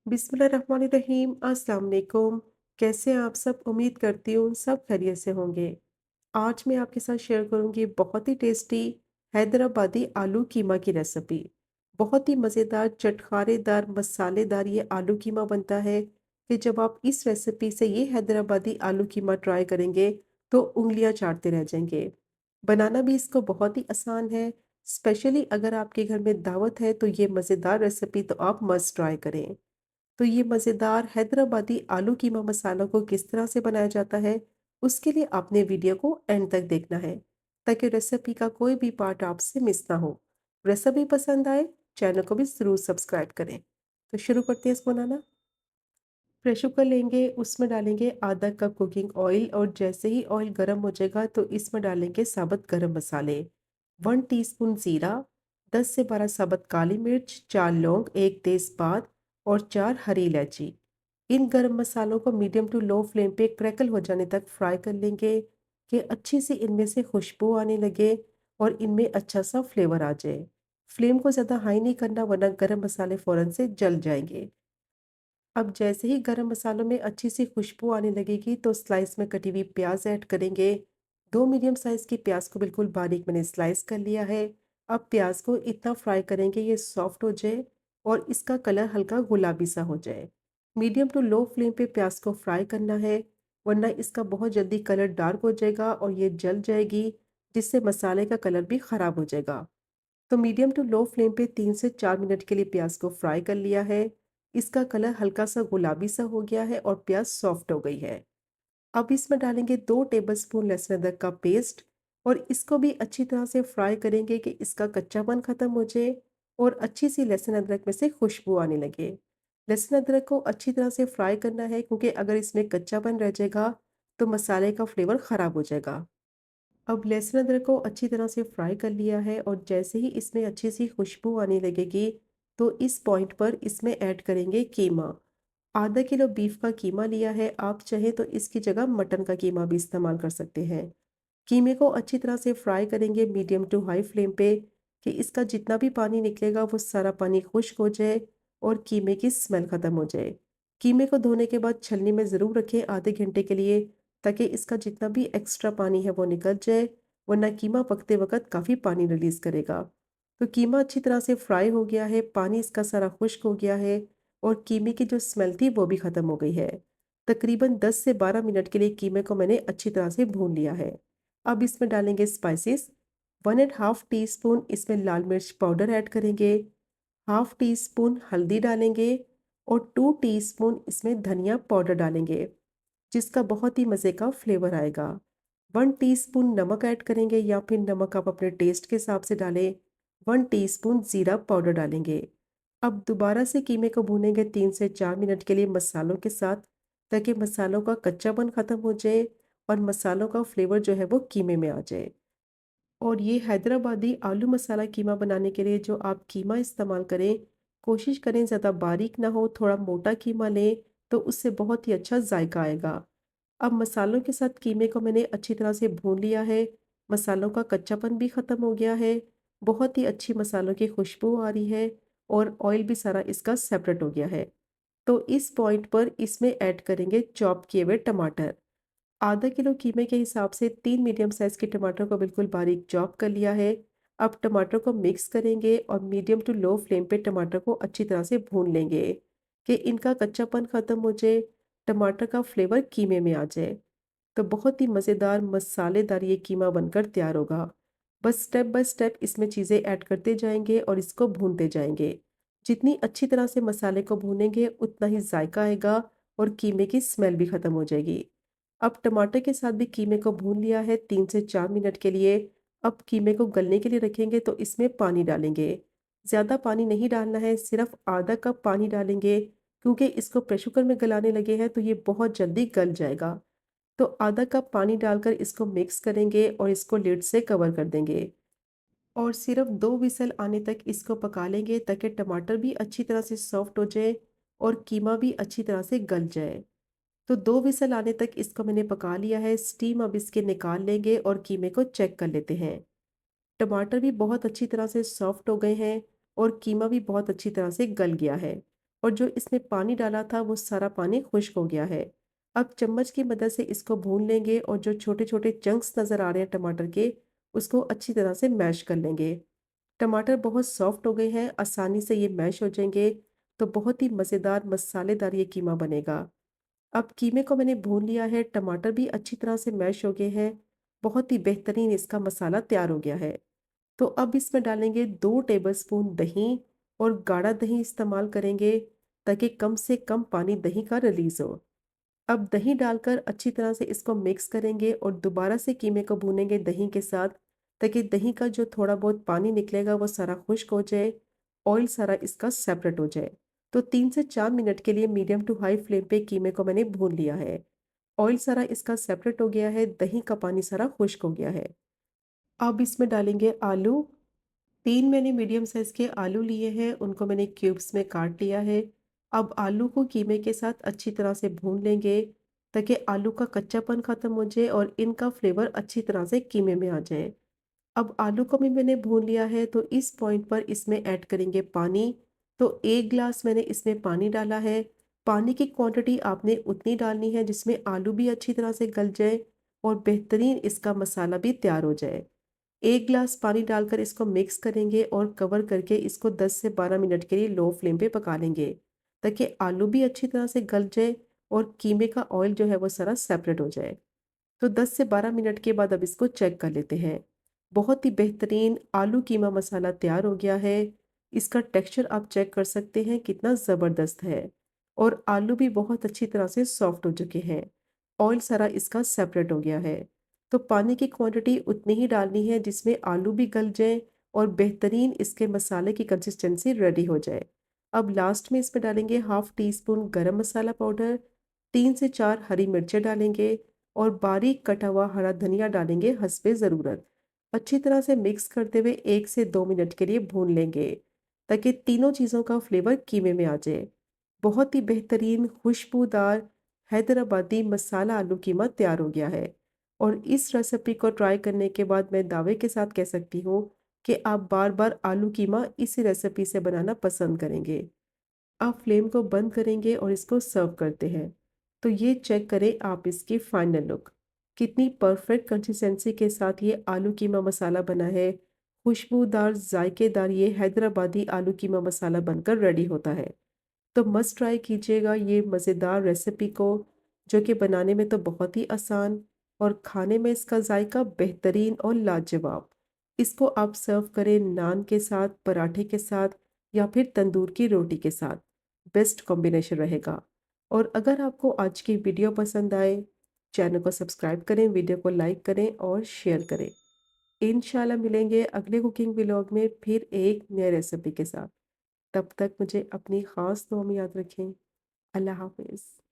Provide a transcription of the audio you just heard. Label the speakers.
Speaker 1: बिस्मिल्लाहिर्रहमानिर्रहीम। अस्सलाम वालेकुम। कैसे हैं आप सब? उम्मीद करती हूँ सब खैरियत से होंगे। आज मैं आपके साथ शेयर करूँगी बहुत ही टेस्टी हैदराबादी आलू कीमा की रेसिपी। बहुत ही मज़ेदार, चटखारेदार, मसालेदार ये आलू कीमा बनता है कि जब आप इस रेसिपी से ये हैदराबादी आलू कीमा ट्राई करेंगे तो उँगलियाँ चाटते रह जाएँगे। बनाना भी इसको बहुत ही आसान है। स्पेशली अगर आपके घर में दावत है तो ये मज़ेदार रेसिपी तो आप मस्ट ट्राई करें। तो ये मज़ेदार हैदराबादी आलू कीमा मसाला को किस तरह से बनाया जाता है, उसके लिए आपने वीडियो को एंड तक देखना है, ताकि रेसिपी का कोई भी पार्ट आपसे मिस ना हो। रेसिपी पसंद आए, चैनल को भी ज़रूर सब्सक्राइब करें। तो शुरू करते हैं इसको बनाना। प्रेशर कुकर लेंगे, उसमें डालेंगे आधा कप कुकिंग ऑयल और जैसे ही ऑयल गर्म हो जाएगा तो इसमें डालेंगे साबुत गरम मसाले, 1 टीस्पून ज़ीरा, 10 से 12 साबुत काली मिर्च, 4 लौंग, 1 तेज़पात और 4 हरी इलायची। इन गरम मसालों को मीडियम टू लो फ्लेम पे क्रैकल हो जाने तक फ्राई कर लेंगे कि अच्छी सी इनमें से खुशबू आने लगे और इनमें अच्छा सा फ्लेवर आ जाए। फ्लेम को ज़्यादा हाई नहीं करना वरना गरम मसाले फ़ौरन से जल जाएंगे। अब जैसे ही गरम मसालों में अच्छी सी खुशबू आने लगेगी तो स्लाइस में कटी हुई प्याज ऐड करेंगे। 2 मीडियम साइज़ की प्याज को बिल्कुल बारीक मैंने स्लाइस कर लिया है। अब प्याज को इतना फ्राई करेंगे ये सॉफ्ट हो जाए और इसका कलर हल्का गुलाबी सा हो जाए। मीडियम टू लो फ्लेम पे प्याज को फ्राई करना है, वरना इसका बहुत जल्दी कलर डार्क हो जाएगा और ये जल जाएगी, जिससे मसाले का कलर भी ख़राब हो जाएगा। तो मीडियम टू लो फ्लेम पे 3 से 4 मिनट के लिए प्याज को फ्राई कर लिया है। इसका कलर हल्का सा गुलाबी सा हो गया है और प्याज सॉफ्ट हो गई है। अब इसमें डालेंगे 2 टेबलस्पून लहसुन अदरक का पेस्ट और इसको भी अच्छी तरह से फ्राई करेंगे कि इसका कच्चापन खत्म हो जाए और अच्छी सी लहसुन अदरक में से खुशबू आने लगे। लहसुन अदरक को अच्छी तरह से फ्राई करना है क्योंकि अगर इसमें कच्चापन रह जाएगा तो मसाले का फ्लेवर ख़राब हो जाएगा। अब लहसुन अदरक को अच्छी तरह से फ्राई कर लिया है और जैसे ही इसमें अच्छी सी खुशबू आने लगेगी तो इस पॉइंट पर इसमें ऐड करेंगे कीमा। आधा किलो बीफ का कीमा लिया है, आप चाहें तो इसकी जगह मटन का कीमा भी इस्तेमाल कर सकते हैं। कीमे को अच्छी तरह से फ्राई करेंगे मीडियम टू हाई फ्लेम पे कि इसका जितना भी पानी निकलेगा वो सारा पानी खुश्क हो जाए और कीमे की स्मेल ख़त्म हो जाए। कीमे को धोने के बाद छलनी में ज़रूर रखें आधे घंटे के लिए, ताकि इसका जितना भी एक्स्ट्रा पानी है वो निकल जाए, वरना कीमा पकते वक्त काफ़ी पानी रिलीज़ करेगा। तो कीमा अच्छी तरह से फ्राई हो गया है, पानी इसका सारा खुश्क हो गया है और कीमे की जो स्मेल थी वो भी ख़त्म हो गई है। तकरीबन 10 से 12 मिनट के लिए कीमे को मैंने अच्छी तरह से भून लिया है। अब इसमें डालेंगे spices. 1 and half tea spoon इसमें लाल मिर्च पाउडर ऐड करेंगे, हाफ टी स्पून हल्दी डालेंगे और 2 टीस्पून इसमें धनिया पाउडर डालेंगे, जिसका बहुत ही मज़े का फ्लेवर आएगा। 1 टीस्पून नमक ऐड करेंगे या फिर नमक आप अपने टेस्ट के हिसाब से डालें। 1 टीस्पून ज़ीरा पाउडर डालेंगे। अब दोबारा से कीमे को भूनेंगे 3 से 4 मिनट के लिए मसालों के साथ, ताकि मसालों का कच्चापन ख़त्म हो जाए और मसालों का फ्लेवर जो है वो कीमे में आ जाए। और ये हैदराबादी आलू मसाला कीमा बनाने के लिए जो आप कीमा इस्तेमाल करें, कोशिश करें ज़्यादा बारीक ना हो, थोड़ा मोटा कीमा लें तो उससे बहुत ही अच्छा जायका आएगा। अब मसालों के साथ कीमे को मैंने अच्छी तरह से भून लिया है, मसालों का कच्चापन भी ख़त्म हो गया है, बहुत ही अच्छी मसालों की खुशबू आ रही है और ऑयल भी सारा इसका सेपरेट हो गया है। तो इस पॉइंट पर इसमें ऐड करेंगे चॉप किए हुए टमाटर। आधा किलो कीमे के हिसाब से 3 मीडियम साइज़ के टमाटर को बिल्कुल बारीक चॉप कर लिया है। अब टमाटर को मिक्स करेंगे और मीडियम टू लो फ्लेम पे टमाटर को अच्छी तरह से भून लेंगे कि इनका कच्चापन ख़त्म हो जाए, टमाटर का फ्लेवर कीमे में आ जाए। तो बहुत ही मज़ेदार मसालेदार ये कीमा बनकर तैयार होगा। बस स्टेप बाय स्टेप इसमें चीज़ें ऐड करते जाएंगे और इसको भूनते जाएंगे। जितनी अच्छी तरह से मसाले को भूनेंगे उतना ही जायका आएगा और कीमे की स्मेल भी ख़त्म हो जाएगी। अब टमाटर के साथ भी कीमे को भून लिया है 3 से 4 मिनट के लिए। अब कीमे को गलने के लिए रखेंगे तो इसमें पानी डालेंगे। ज़्यादा पानी नहीं डालना है, सिर्फ आधा कप पानी डालेंगे क्योंकि इसको प्रेशर कुकर में गलाने लगे हैं तो ये बहुत जल्दी गल जाएगा। तो आधा कप पानी डालकर इसको मिक्स करेंगे और इसको लिड से कवर कर देंगे और सिर्फ 2 विसल आने तक इसको पका लेंगे ताकि टमाटर भी अच्छी तरह से सॉफ्ट हो जाए और कीमा भी अच्छी तरह से गल जाए। तो 2 विसल आने तक इसको मैंने पका लिया है, स्टीम अब इसके निकाल लेंगे और कीमे को चेक कर लेते हैं। टमाटर भी बहुत अच्छी तरह से सॉफ्ट हो गए हैं और कीमा भी बहुत अच्छी तरह से गल गया है। और जो इसमें पानी डाला था वो सारा पानी खुश्क हो गया है। अब चम्मच की मदद से इसको भून लेंगे और जो छोटे-छोटे चंक्स नज़र आ रहे हैं टमाटर के, उसको अच्छी तरह से मैश कर लेंगे। टमाटर बहुत सॉफ्ट हो गए हैं, आसानी से ये मैश हो जाएँगे, तो बहुत ही मज़ेदार मसालेदार ये कीमा बनेगा। अब कीमे को मैंने भून लिया है, टमाटर भी अच्छी तरह से मैश हो गए हैं, बहुत ही बेहतरीन इसका मसाला तैयार हो गया है। तो अब इसमें डालेंगे 2 टेबलस्पून दही और गाढ़ा दही इस्तेमाल करेंगे ताकि कम से कम पानी दही का रिलीज़ हो। अब दही डालकर अच्छी तरह से इसको मिक्स करेंगे और दोबारा से कीमे को भूनेंगे दही के साथ ताकि दही का जो थोड़ा बहुत पानी निकलेगा वो सारा खुश्क हो जाए, ऑयल सारा इसका सेपरेट हो जाए। तो 3 से 4 मिनट के लिए मीडियम टू हाई फ्लेम पे कीमे को मैंने भून लिया है। ऑयल सारा इसका सेपरेट हो गया है, दही का पानी सारा खुश्क हो गया है। अब इसमें डालेंगे आलू। 3 मैंने मीडियम साइज़ के आलू लिए हैं, उनको मैंने क्यूब्स में काट लिया है। अब आलू को कीमे के साथ अच्छी तरह से भून लेंगे ताकि आलू का कच्चापन ख़त्म हो जाए और इनका फ्लेवर अच्छी तरह से कीमे में आ जाए। अब आलू को भी मैंने भून लिया है, तो इस पॉइंट पर इसमें ऐड करेंगे पानी। तो 1 ग्लास मैंने इसमें पानी डाला है। पानी की क्वांटिटी आपने उतनी डालनी है जिसमें आलू भी अच्छी तरह से गल जाए और बेहतरीन इसका मसाला भी तैयार हो जाए। 1 ग्लास पानी डालकर इसको मिक्स करेंगे और कवर करके इसको 10 से 12 मिनट के लिए लो फ्लेम पे पका लेंगे ताकि आलू भी अच्छी तरह से गल जाए और कीमे का ऑयल जो है वो सारा सेपरेट हो जाए। तो 10 से 12 मिनट के बाद अब इसको चेक कर लेते हैं। बहुत ही बेहतरीन आलू कीमा मसाला तैयार हो गया है। इसका टेक्सचर आप चेक कर सकते हैं कितना ज़बरदस्त है और आलू भी बहुत अच्छी तरह से सॉफ्ट हो चुके हैं। ऑयल सारा इसका सेपरेट हो गया है। तो पानी की क्वांटिटी उतनी ही डालनी है जिसमें आलू भी गल जाए और बेहतरीन इसके मसाले की कंसिस्टेंसी रेडी हो जाए। अब लास्ट में इसमें डालेंगे हाफ टी स्पून गरम मसाला पाउडर, 3 से 4 हरी मिर्चें डालेंगे और बारीक कटा हुआ हरा धनिया डालेंगे हस्बे ज़रूरत। अच्छी तरह से मिक्स करते हुए 1 से 2 मिनट के लिए भून लेंगे ताकि तीनों चीज़ों का फ्लेवर कीमे में आ जाए। बहुत ही बेहतरीन खुशबूदार हैदराबादी मसाला आलू कीमा तैयार हो गया है और इस रेसिपी को ट्राई करने के बाद मैं दावे के साथ कह सकती हूँ कि आप बार बार आलू कीमा इसी रेसिपी से बनाना पसंद करेंगे। आप फ्लेम को बंद करेंगे और इसको सर्व करते हैं। तो ये चेक करें आप इसकी फाइनल लुक। कितनी परफेक्ट कंसिस्टेंसी के साथ ये आलू कीमा मसाला बना है। खुशबूदार, जायकेदार ये हैदराबादी आलू कीमा मसाला बनकर रेडी होता है। तो मस्ट ट्राई कीजिएगा ये मज़ेदार रेसिपी को, जो कि बनाने में तो बहुत ही आसान और खाने में इसका जायका बेहतरीन और लाजवाब। इसको आप सर्व करें नान के साथ, पराठे के साथ या फिर तंदूर की रोटी के साथ। बेस्ट कॉम्बिनेशन रहेगा। और अगर आपको आज की वीडियो पसंद आए, चैनल को सब्सक्राइब करें, वीडियो को लाइक करें और शेयर करें। इंशाल्लाह मिलेंगे अगले कुकिंग व्लॉग में फिर एक नए रेसिपी के साथ। तब तक मुझे अपनी ख़ास दुआ में याद रखें। अल्लाह हाफ़िज़।